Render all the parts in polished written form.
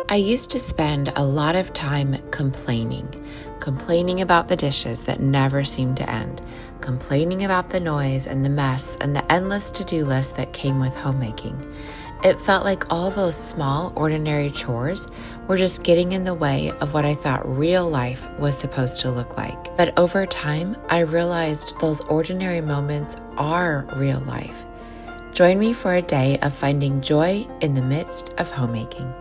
I used to spend a lot of time complaining about the dishes that never seemed to end, complaining about the noise and the mess and the endless to-do list that came with homemaking. It felt like all those small, ordinary chores were just getting in the way of what I thought real life was supposed to look like. But over time, I realized those ordinary moments are real life. Join me for a day of finding joy in the midst of homemaking.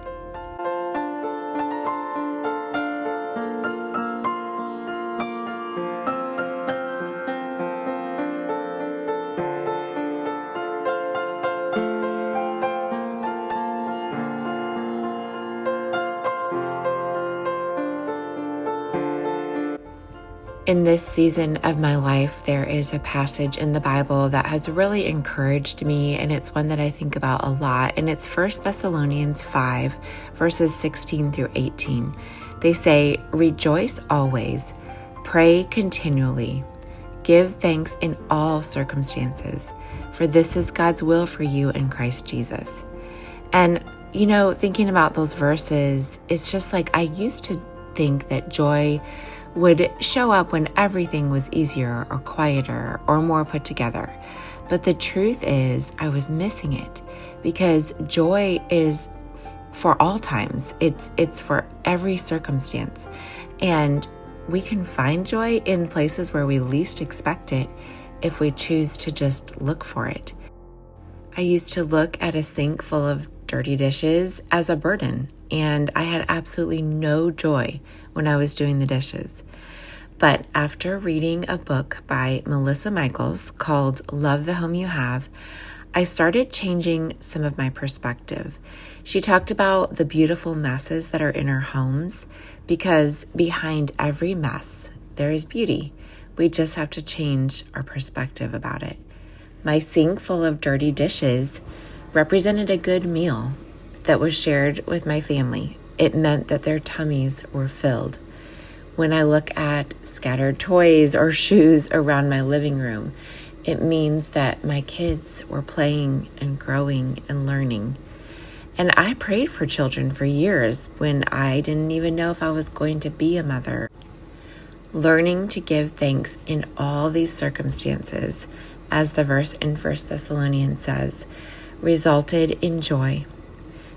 In this season of my life, there is a passage in the Bible that has really encouraged me, and it's one that I think about a lot, and it's 1 Thessalonians 5, verses 16 through 18. They say, "Rejoice always, pray continually, give thanks in all circumstances, for this is God's will for you in Christ Jesus." And, thinking about those verses, it's just like I used to think that joy would show up when everything was easier or quieter or more put together. But the truth is, I was missing it, because joy is for all times. It's for every circumstance. And we can find joy in places where we least expect it if we choose to just look for it. I used to look at a sink full of dirty dishes as a burden, and I had absolutely no joy when I was doing the dishes. But after reading a book by Melissa Michaels called Love the Home You Have, I started changing some of my perspective. She talked about the beautiful messes that are in our homes, because behind every mess, there is beauty. We just have to change our perspective about it. My sink full of dirty dishes represented a good meal that was shared with my family. It meant that their tummies were filled. When I look at scattered toys or shoes around my living room, it means that my kids were playing and growing and learning. And I prayed for children for years when I didn't even know if I was going to be a mother. Learning to give thanks in all these circumstances, as the verse in 1 Thessalonians says, resulted in joy.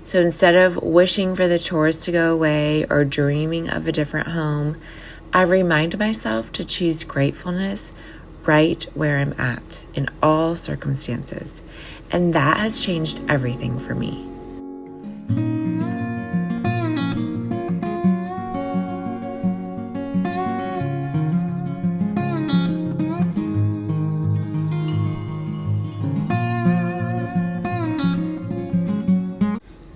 So instead of wishing for the chores to go away or dreaming of a different home, I remind myself to choose gratefulness right where I'm at in all circumstances. And that has changed everything for me.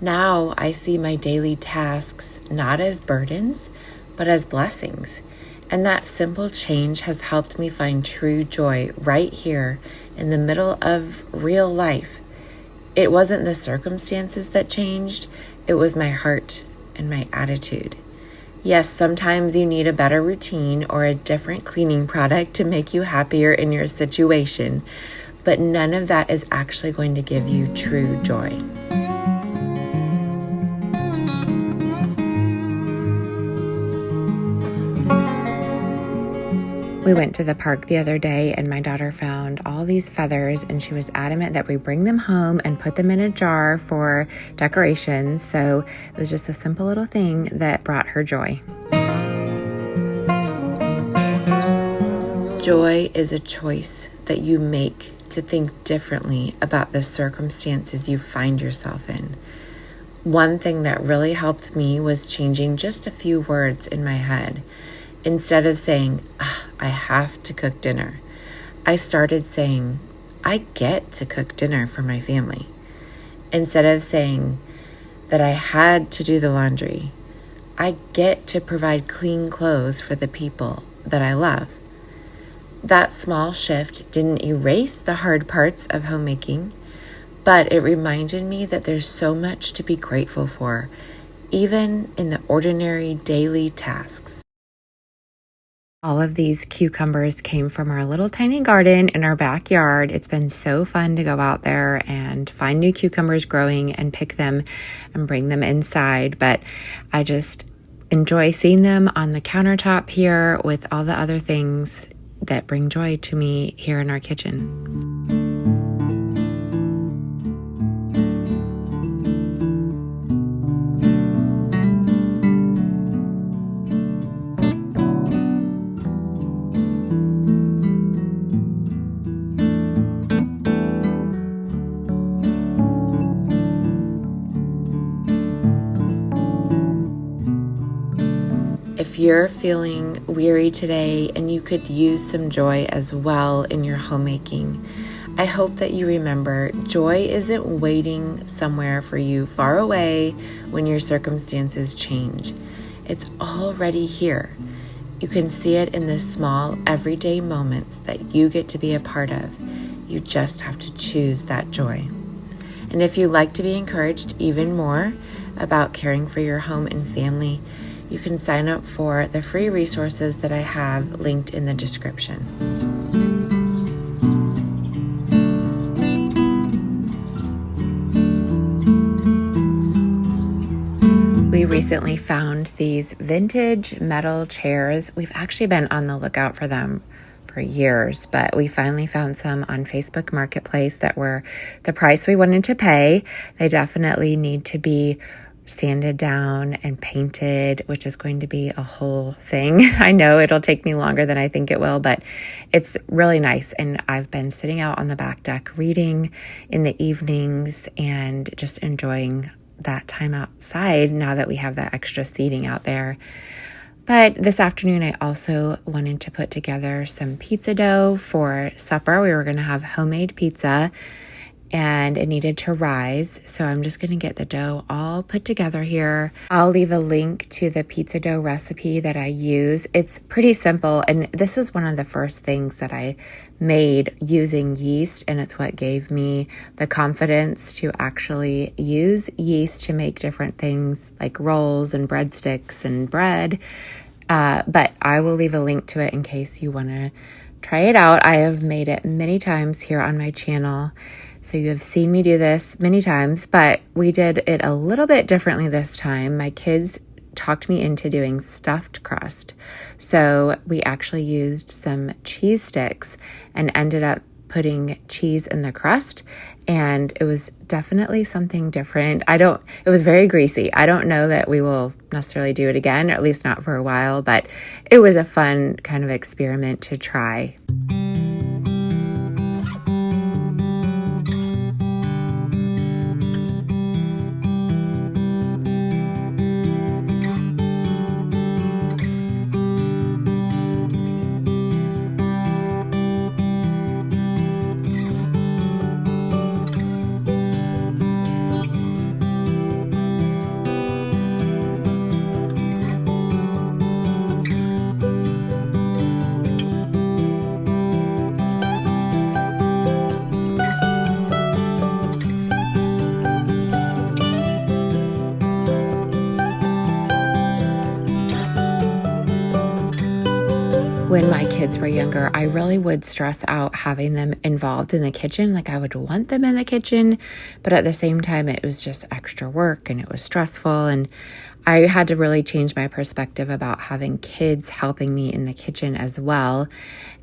Now I see my daily tasks not as burdens, but as blessings. And that simple change has helped me find true joy right here in the middle of real life. It wasn't the circumstances that changed, it was my heart and my attitude. Yes, sometimes you need a better routine or a different cleaning product to make you happier in your situation, but none of that is actually going to give you true joy. We went to the park the other day, and my daughter found all these feathers, and she was adamant that we bring them home and put them in a jar for decorations. So it was just a simple little thing that brought her joy. Joy is a choice that you make to think differently about the circumstances you find yourself in. One thing that really helped me was changing just a few words in my head. Instead of saying, I have to cook dinner, I started saying, I get to cook dinner for my family. Instead of saying that I had to do the laundry, I get to provide clean clothes for the people that I love. That small shift didn't erase the hard parts of homemaking, but it reminded me that there's so much to be grateful for, even in the ordinary daily tasks. All of these cucumbers came from our little tiny garden in our backyard. It's been so fun to go out there and find new cucumbers growing and pick them and bring them inside. But I just enjoy seeing them on the countertop here with all the other things that bring joy to me here in our kitchen. If you're feeling weary today and you could use some joy as well in your homemaking, I hope that you remember joy isn't waiting somewhere for you far away when your circumstances change. It's already here. You can see it in the small, everyday moments that you get to be a part of. You just have to choose that joy. And if you'd like to be encouraged even more about caring for your home and family, you can sign up for the free resources that I have linked in the description. We recently found these vintage metal chairs. We've actually been on the lookout for them for years, but we finally found some on Facebook Marketplace that were the price we wanted to pay. They definitely need to be sanded down and painted, which is going to be a whole thing. I know it'll take me longer than I think it will, but it's really nice. And I've been sitting out on the back deck reading in the evenings and just enjoying that time outside now that we have that extra seating out there. But this afternoon, I also wanted to put together some pizza dough for supper. We were going to have homemade pizza, and it needed to rise. So I'm just going to get the dough all put together here. I'll leave a link to the pizza dough recipe that I use. It's pretty simple. And this is one of the first things that I made using yeast. And it's what gave me the confidence to actually use yeast to make different things like rolls and breadsticks and bread. But I will leave a link to it in case you want to try it out. I have made it many times here on my channel. So you have seen me do this many times, but we did it a little bit differently this time. My kids talked me into doing stuffed crust. So we actually used some cheese sticks and ended up putting cheese in the crust, and it was definitely something different. It was very greasy. I don't know that we will necessarily do it again, or at least not for a while, but it was a fun kind of experiment to try. When my kids were younger, I really would stress out having them involved in the kitchen. Like I would want them in the kitchen, but at the same time, it was just extra work and it was stressful. And I had to really change my perspective about having kids helping me in the kitchen as well.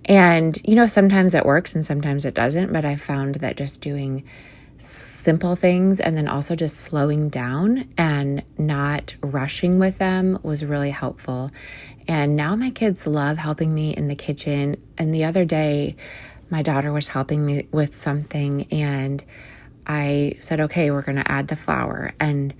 And, sometimes it works and sometimes it doesn't, but I found that just doing simple things and then also just slowing down and not rushing with them was really helpful. And now my kids love helping me in the kitchen. And the other day, my daughter was helping me with something and I said, okay, we're going to add the flour. And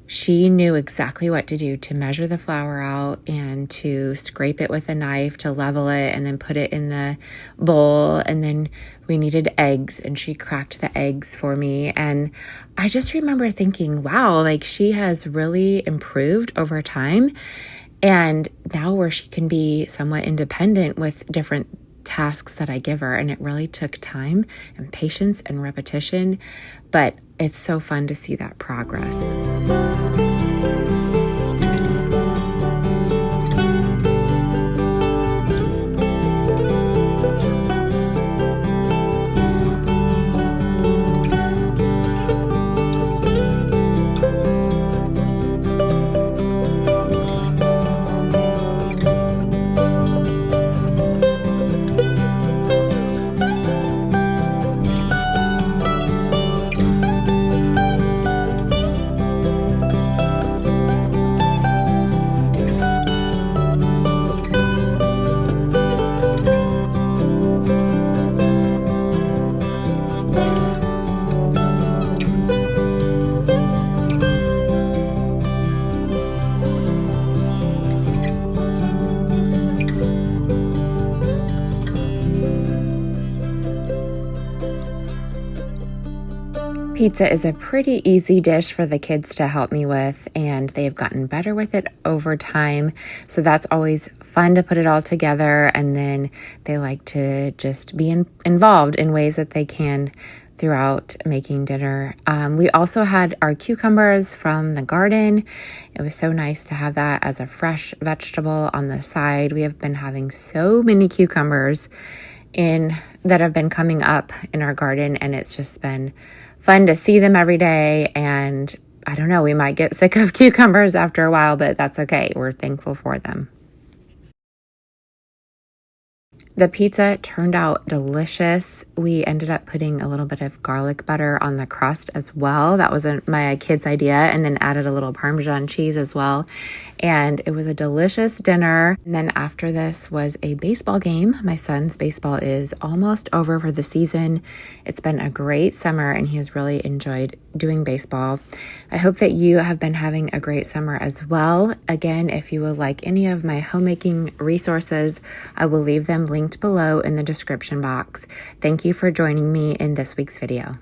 she knew exactly what to do to measure the flour out and to scrape it with a knife to level it and then put it in the bowl. And then we needed eggs and she cracked the eggs for me. And I just remember thinking, wow, like she has really improved over time. And now where she can be somewhat independent with different tasks that I give her. And it really took time and patience and repetition, but it's so fun to see that progress. pizza is a pretty easy dish for the kids to help me with, and they've gotten better with it over time. So that's always fun to put it all together, and then they like to just be involved in ways that they can throughout making dinner. We also had our cucumbers from the garden. It was so nice to have that as a fresh vegetable on the side. We have been having so many cucumbers that have been coming up in our garden, and it's just been fun to see them every day. And I don't know, we might get sick of cucumbers after a while, but that's okay. We're thankful for them. The pizza turned out delicious. We ended up putting a little bit of garlic butter on the crust as well. That was my kid's idea, and then added a little Parmesan cheese as well. And it was a delicious dinner. And then after this was a baseball game. My son's baseball is almost over for the season. It's been a great summer, and he has really enjoyed doing baseball. I hope that you have been having a great summer as well. Again, if you would like any of my homemaking resources, I will leave them linked below in the description box. Thank you for joining me in this week's video.